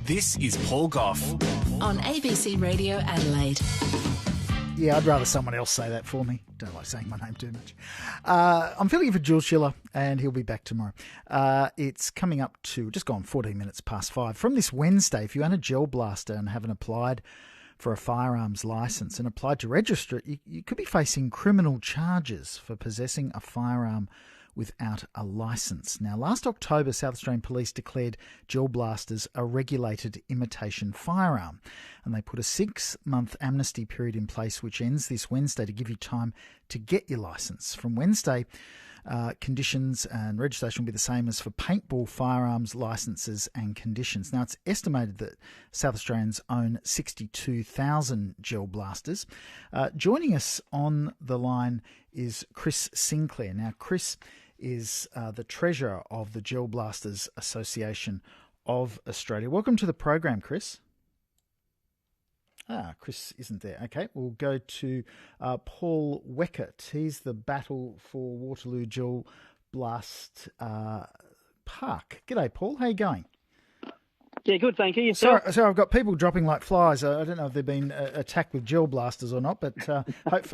This is Paul Goth on ABC Radio Adelaide. Yeah, I'd rather someone else say that for me. Don't like saying my name too much. I'm filling in for Jules Schiller, and he'll be back tomorrow. It's coming up to just gone 14 minutes past 5. From this Wednesday, if you own a GelBlaster and haven't applied for a firearms licence and applied to register it, you could be facing criminal charges for possessing a firearm without a licence. Now, last October, South Australian Police declared GelBlasters a regulated imitation firearm, and they put a 6-month amnesty period in place which ends this Wednesday to give you time to get your licence. From Wednesday, conditions and registration will be the same as for paintball firearms licences and conditions. Now, it's estimated that South Australians own 62,000 GelBlasters. Joining us on the line is Chris Sinclair. Now, Chris is the treasurer of the GelBlasters Association of Australia. Welcome to the program, Chris. Chris isn't there. Okay, we'll go to Paul Weckert. He's the Battle for Waterloo GelBlast Park. G'day, Paul. How you going? Yeah, good, thank you. Sorry, I've got people dropping like flies. I don't know if they've been attacked with GelBlasters or not, but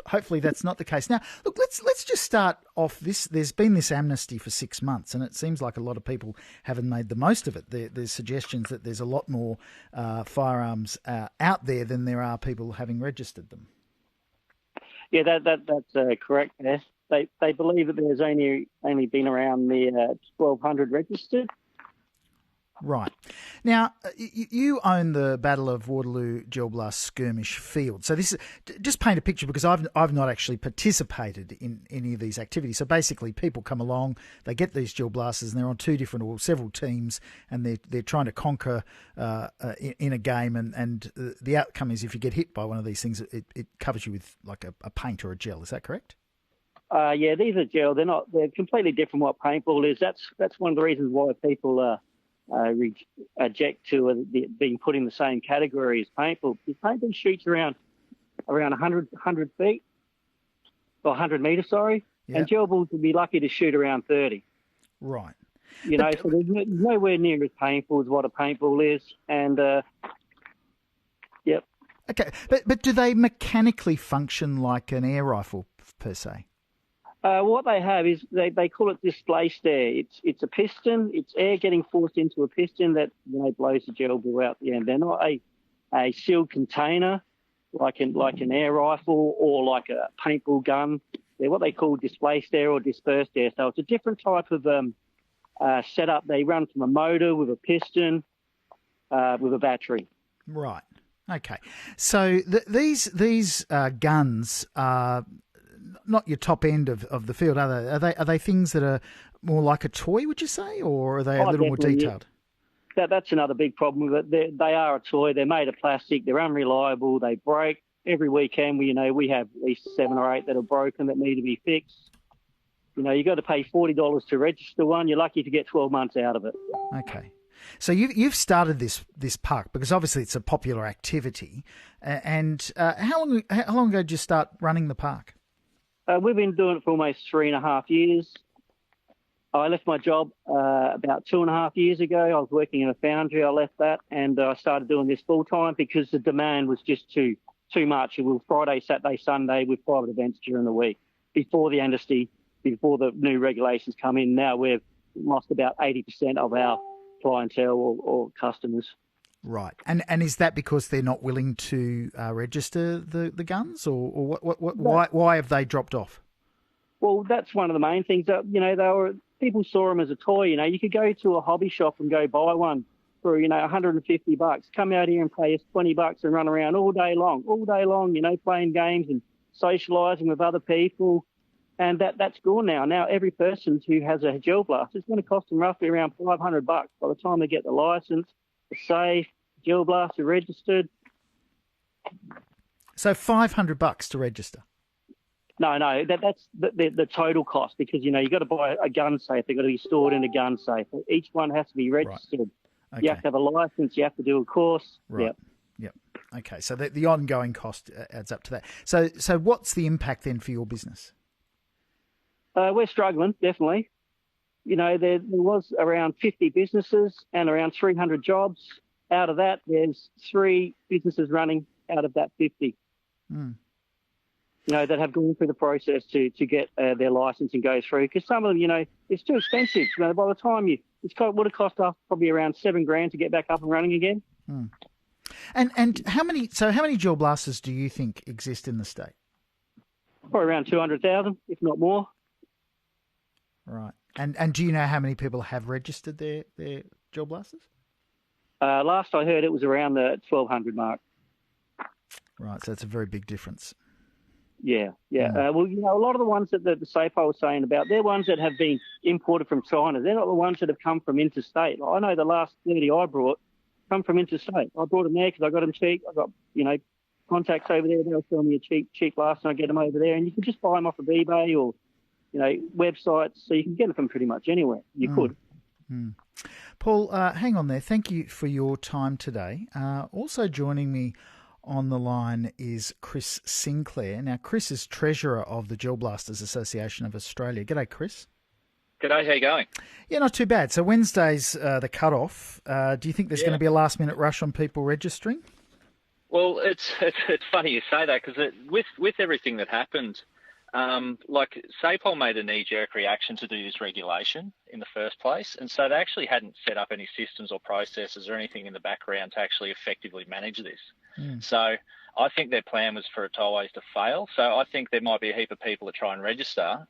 hopefully that's not the case. Now, look, let's just start off this. There's been this amnesty for 6 months, and it seems like a lot of people haven't made the most of it. There's suggestions that there's a lot more firearms out there than there are people having registered them. Yeah, that's correct. Yes. They believe that there's only been around the 1,200 registered. Right. Now, you own the Battle of Waterloo GelBlast skirmish field. So this is just paint a picture, because I've not actually participated in any of these activities. So basically, people come along, they get these GelBlasters, and they're on two different or several teams, and they're trying to conquer in a game. And the outcome is, if you get hit by one of these things, it covers you with like a paint or a gel. Is that correct? Yeah, these are gel. They're completely different from what paintball is. That's one of the reasons why people reject to being put in the same category as paintball. Paintball shoots around 100 feet, or 100 metres, sorry, yeah. And GelBall would be lucky to shoot around 30. Right. So there's nowhere near as painful as what a paintball is, and yep. Okay, but do they mechanically function like an air rifle per se? What they have is they call it displaced air. It's a piston. It's air getting forced into a piston that blows the GelBall out the end. They're not a sealed container like an air rifle or like a paintball gun. They're what they call displaced air or dispersed air. So it's a different type of setup. They run from a motor with a piston with a battery. Right. Okay. So these guns are not your top end of the field, are they? Are they things that are more like a toy, would you say, or are they a little more detailed? Yeah. That's another big problem with it. They are a toy. They're made of plastic. They're unreliable. They break. Every weekend, we have at least 7 or 8 that are broken that need to be fixed. You got to pay $40 to register one. You're lucky to get 12 months out of it. Okay. So you've started this park because obviously it's a popular activity. And how long ago did you start running the park? We've been doing it for almost 3.5 years. I left my job about 2.5 years ago. I was working in a foundry. I left that, and I started doing this full time because the demand was just too much. It was Friday, Saturday, Sunday with private events during the week. Before the amnesty, before the new regulations come in, now we've lost about 80% of our clientele or customers. Right, and is that because they're not willing to register the guns, or why have they dropped off? Well, that's one of the main things. People saw them as a toy. You could go to a hobby shop and go buy one for $150. Come out here and pay us $20 and run around all day long. Playing games and socialising with other people, and that's gone now. Now every person who has a GelBlaster, it's going to cost them roughly around $500 by the time they get the licence. Safe, GelBlaster registered. So $500 to register? No, that's the total cost, because you got to buy a gun safe. They've got to be stored in a gun safe. Each one has to be registered. Right. Okay. You have to have a license. You have to do a course. Right. Yep. Okay. So the ongoing cost adds up to that. So what's the impact then for your business? We're struggling, definitely. There was around 50 businesses and around 300 jobs. out of that, there's 3 businesses running out of that 50. Mm. That have gone through the process to get their licence and go through. Because some of them, it's too expensive. By the time it would have cost us probably around $7,000 to get back up and running again. Mm. And how many GelBlasters do you think exist in the state? Probably around 200,000, if not more. Right. And do you know how many people have registered their GelBlasters? Last I heard, it was around the 1,200 mark. Right, so it's a very big difference. Yeah. A lot of the ones that the SAPO was saying about, they're ones that have been imported from China. They're not the ones that have come from interstate. I know the last 30 I brought come from interstate. I brought them there because I got them cheap. I got, contacts over there. They were selling me a cheap blast, and I get them over there. And you can just buy them off of eBay or, websites. So you can get them from pretty much anywhere. You could. Mm. Paul, hang on there. Thank you for your time today. Also joining me on the line is Chris Sinclair. Now, Chris is Treasurer of the GelBlasters Association of Australia. G'day, Chris. G'day, how you going? Yeah, not too bad. So Wednesday's the cut-off. Do you think there's going to be a last-minute rush on people registering? Well, it's funny you say that because with everything that happened, SAPOL made a knee-jerk reaction to do this regulation in the first place, and so they actually hadn't set up any systems or processes or anything in the background to actually effectively manage this. So I think their plan was for it always to fail. So I think there might be a heap of people that try and register,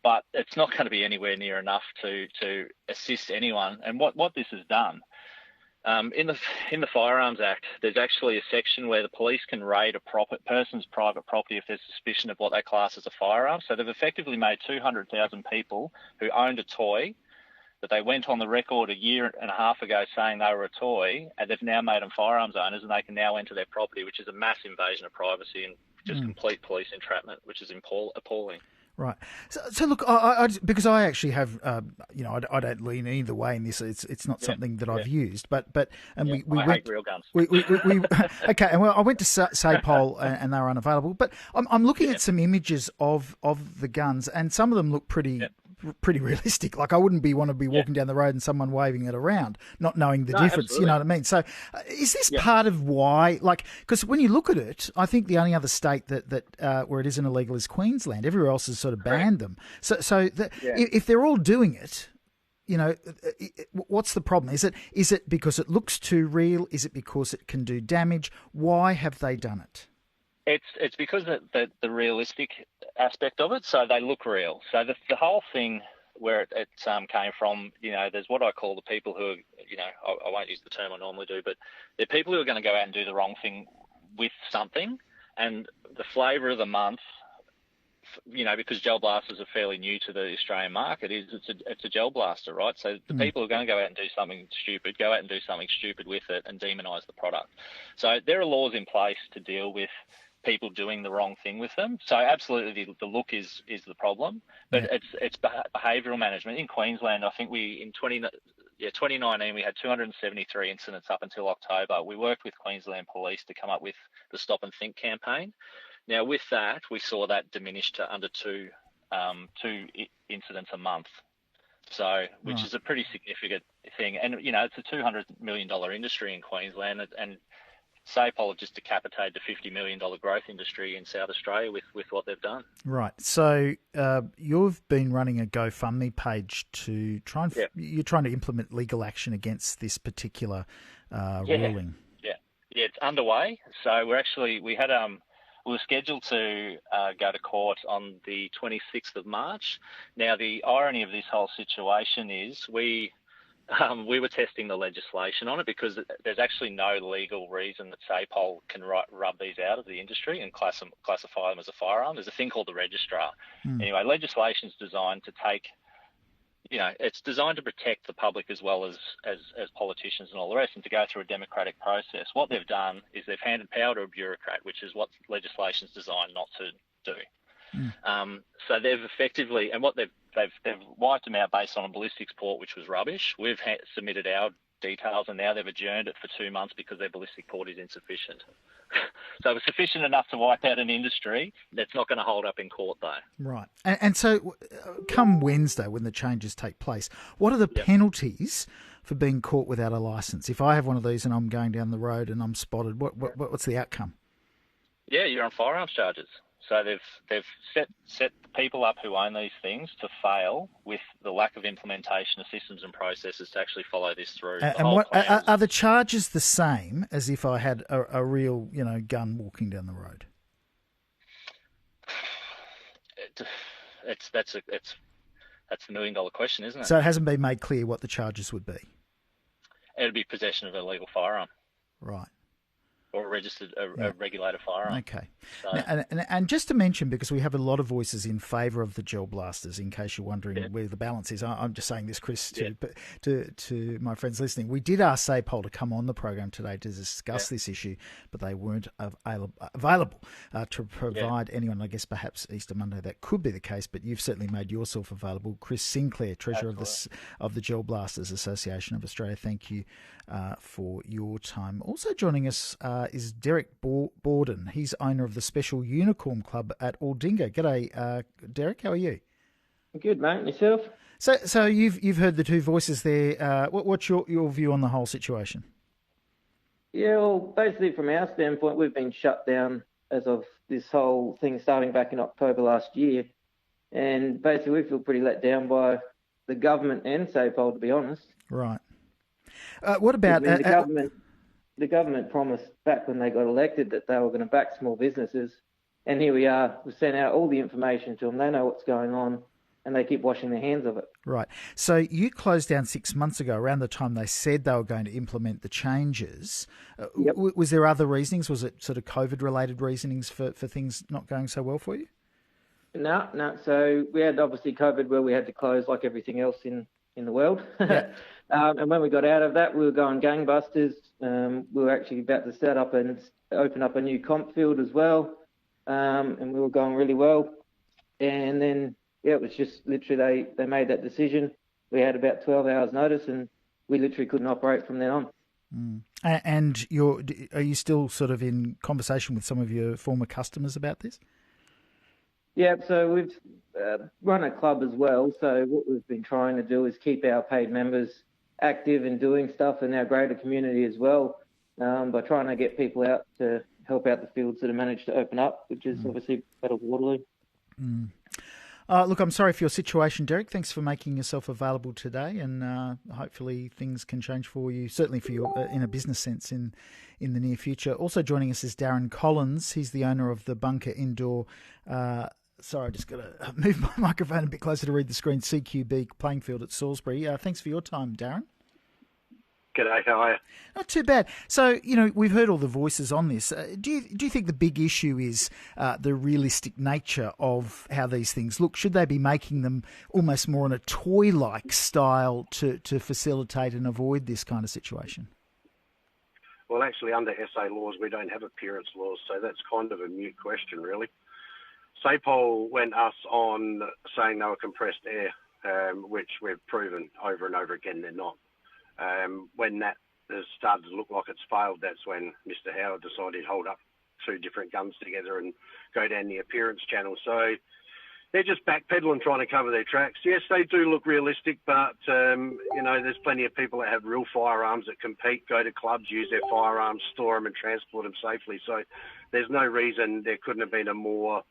but it's not going to be anywhere near enough to assist anyone. And what this has done, in the Firearms Act, there's actually a section where the police can raid a person's private property if there's suspicion of what they class as a firearm. So they've effectively made 200,000 people who owned a toy that they went on the record a year and a half ago saying they were a toy, and they've now made them firearms owners, and they can now enter their property, which is a mass invasion of privacy and just complete police entrapment, which is appalling. Right. So look, I because I actually have, I don't lean either way in this. It's not something that I've used, but we I hate real guns. We okay, and I went to SAPOL and they were unavailable, but I'm looking at some images of the guns, and some of them look pretty realistic. Like I wouldn't want to be walking down the road and someone waving it around, not knowing the difference. Absolutely. You know what I mean? So is this part of why? Like, because when you look at it, I think the only other state that where it isn't illegal is Queensland. Everywhere else has sort of banned them. So if they're all doing it, what's the problem? Is it because it looks too real? Is it because it can do damage? Why have they done it? It's because of the realistic aspect of it. So they look real. So the whole thing where it came from, there's what I call the people who are, I won't use the term I normally do, but they're people who are going to go out and do the wrong thing with something. And the flavour of the month, because GelBlasters are fairly new to the Australian market, it's a GelBlaster, right? So the people who are going to go out and do something stupid, go out and do something stupid with it and demonise the product. So there are laws in place to deal with people doing the wrong thing with them. So absolutely the look is the problem, but it's behavioural management. In Queensland, I think in 2019 we had 273 incidents up until October. We worked with Queensland Police to come up with the Stop and Think campaign. Now with that, we saw that diminish to under two incidents a month. So, which is a pretty significant thing. And, it's a $200 million industry in Queensland, and SAPOL have just decapitated the $50 million growth industry in South Australia with what they've done. Right. So you've been running a GoFundMe page to try and you're trying to implement legal action against this particular ruling. Yeah, it's underway. So we were scheduled to go to court on the 26th of March. Now, the irony of this whole situation is we were testing the legislation on it because there's actually no legal reason that SAPOL can rub these out of the industry and classify them as a firearm. There's a thing called the registrar. Anyway, legislation's designed to take, it's designed to protect the public as well as politicians and all the rest, and to go through a democratic process. What they've done is they've handed power to a bureaucrat, which is what legislation's designed not to do. So they've effectively, and what they've wiped them out based on a ballistics report, which was rubbish. We've submitted our details, and now they've adjourned it for 2 months because their ballistic report is insufficient. So it was sufficient enough to wipe out an industry that's not going to hold up in court, though. Right. And so come Wednesday, when the changes take place, what are the penalties for being caught without a licence? If I have one of these and I'm going down the road and I'm spotted, what's the outcome? Yeah, you're on firearms charges. So they've set the people up who own these things to fail with the lack of implementation of systems and processes to actually follow this through. And what are the charges the same as if I had a real gun walking down the road? That's the $1 million question, isn't it? So it hasn't been made clear what the charges would be. It'd be possession of a legal firearm. Right. Or a regulated firearm. Okay. So, and just to mention, because we have a lot of voices in favour of the GelBlasters, in case you're wondering where the balance is, I'm just saying this, Chris, to my friends listening. We did ask SAPOL to come on the program today to discuss this issue, but they weren't available to provide anyone. I guess perhaps Easter Monday that could be the case, but you've certainly made yourself available. Chris Sinclair, Treasurer of the GelBlasters Association of Australia, thank you for your time. Also joining us is Derek Borden. He's owner of the Special Unicorn Club at Aldinga. G'day, Derek. How are you? Good, mate. Yourself? So you've heard the two voices there. What's your view on the whole situation? Yeah, well, basically from our standpoint, we've been shut down as of this whole thing starting back in October last year. And basically we feel pretty let down by the government and SAPOL, to be honest. Right. What about... the government promised back when they got elected that they were going to back small businesses. And here we are. We've sent out all the information to them. They know what's going on, and they keep washing their hands of it. Right. So you closed down 6 months ago, around the time they said they were going to implement the changes. Yep. Was there other reasonings? Was it sort of COVID-related reasonings for things not going so well for you? No. So we had obviously COVID where we had to close like everything else in the world. Yeah. And when we got out of that, we were going gangbusters. We were actually about to set up and open up a new comp field as well. And we were going really well. And then, it was just literally they made that decision. We had about 12 hours notice and we literally couldn't operate from then on. Mm. And are you still sort of in conversation with some of your former customers about this? Yeah, so we've run a club as well. So what we've been trying to do is keep our paid members active and doing stuff in our greater community as well, by trying to get people out to help out the fields that have managed to open up, which is obviously better for Waterloo. Mm. Look, I'm sorry for your situation, Derek. Thanks for making yourself available today, and hopefully things can change for you, certainly for you in a business sense in the near future. Also joining us is Darren Collins. He's the owner of the Bunka Indoor... Sorry, I just got to move my microphone a bit closer to read the screen. CQB playing field at Salisbury. Thanks for your time, Darren. G'day, how are you? Not too bad. So, we've heard all the voices on this. Do you think the big issue is the realistic nature of how these things look? Should they be making them almost more in a toy-like style to facilitate and avoid this kind of situation? Well, actually, under SA laws, we don't have appearance laws, so that's kind of a moot question, really. SAPOL went us on saying they were compressed air, which we've proven over and over again they're not. When that has started to look like it's failed, that's when Mr. Howard decided he'd hold up two different guns together and go down the appearance channel. So they're just backpedaling, trying to cover their tracks. Yes, they do look realistic, but, there's plenty of people that have real firearms that compete, go to clubs, use their firearms, store them and transport them safely. So there's no reason there couldn't have been a more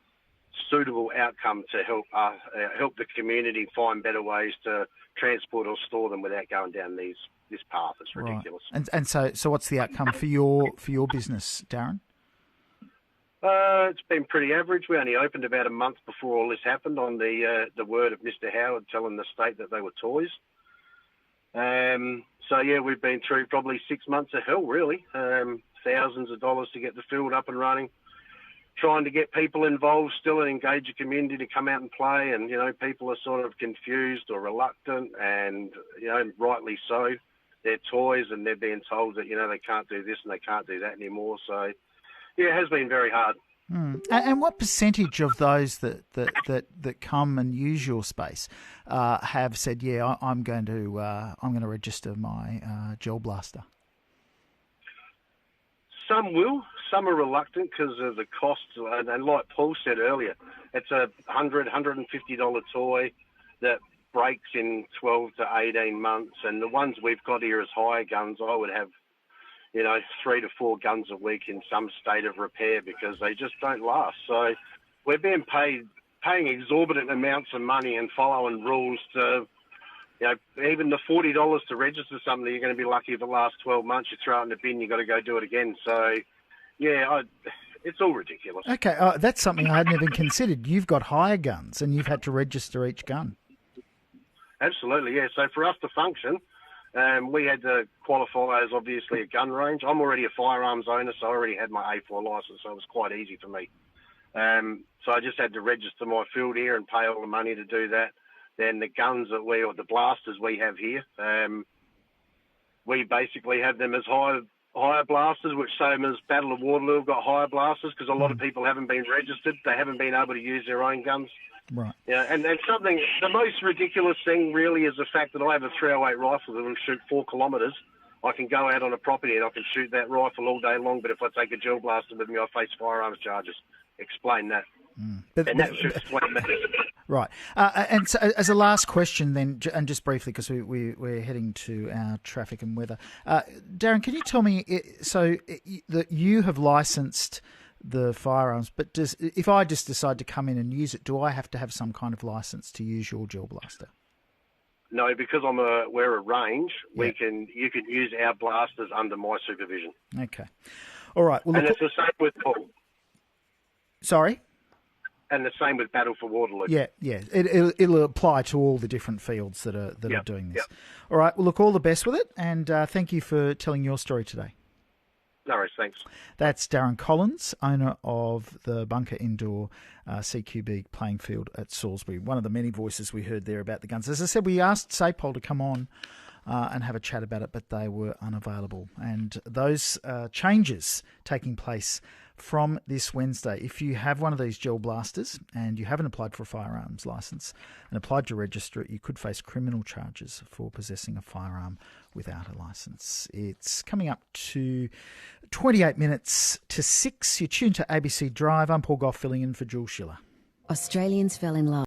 suitable outcome to help the community find better ways to transport or store them without going down this path. It's ridiculous. Right. And so what's the outcome for your business, Darren? It's been pretty average. We only opened about a month before all this happened on the word of Mr. Howard telling the state that they were toys. We've been through probably 6 months of hell, really. Thousands of dollars to get the field up and running. Trying to get people involved still and engage the community to come out and play, and people are sort of confused or reluctant, and rightly so. They're toys and they're being told that they can't do this and they can't do that anymore. So it has been very hard. And what percentage of those that come and use your space have said, I'm going to register my GelBlaster? Some will. Some are reluctant because of the costs. And like Paul said earlier, it's a $100, $150 toy that breaks in 12 to 18 months, and the ones we've got here as hire guns, I would have, 3 to 4 guns a week in some state of repair because they just don't last. So we're being paying exorbitant amounts of money and following rules to, even the $40 to register something, you're going to be lucky if it lasts 12 months. You throw it in the bin, you've got to go do it again. So, it's all ridiculous. Okay, that's something I hadn't even considered. You've got hire guns and you've had to register each gun. Absolutely, yeah. So for us to function, we had to qualify as obviously a gun range. I'm already a firearms owner, so I already had my A4 licence, so it was quite easy for me. So I just had to register my field here and pay all the money to do that. Then the guns or the blasters we have here, we basically have them as hire blasters, which same as Battle of Waterloo have got hire blasters because a lot of people haven't been registered. They haven't been able to use their own guns. Right. Yeah, and the most ridiculous thing really is the fact that I have a 308 rifle that will shoot 4 kilometres. I can go out on a property and I can shoot that rifle all day long, but if I take a GelBlaster with me, I face firearms charges. Explain that. And that shoots 20 minutes. Right. And so as a last question then, and just briefly because we're heading to our traffic and weather, Darren, can you tell me, that you have licensed the firearms, but if I just decide to come in and use it, do I have to have some kind of license to use your GelBlaster? No, because we're a range, you can use our blasters under my supervision. Okay. All right. Well, and it's the same with Paul. Sorry? And the same with Battle for Waterloo. Yeah. It'll apply to all the different fields that are doing this. Yep. All right. Well, look, all the best with it, and thank you for telling your story today. No worries, thanks. That's Darren Collins, owner of the Bunka Indoor CQB playing field at Salisbury. One of the many voices we heard there about the guns. As I said, we asked SAPOL to come on and have a chat about it, but they were unavailable. And those changes taking place from this Wednesday. If you have one of these GelBlasters and you haven't applied for a firearms licence and applied to register it, you could face criminal charges for possessing a firearm without a licence. It's coming up to 28 minutes to 6. You're tuned to ABC Drive. I'm Paul Goth, filling in for Jules Schiller. Australians fell in love.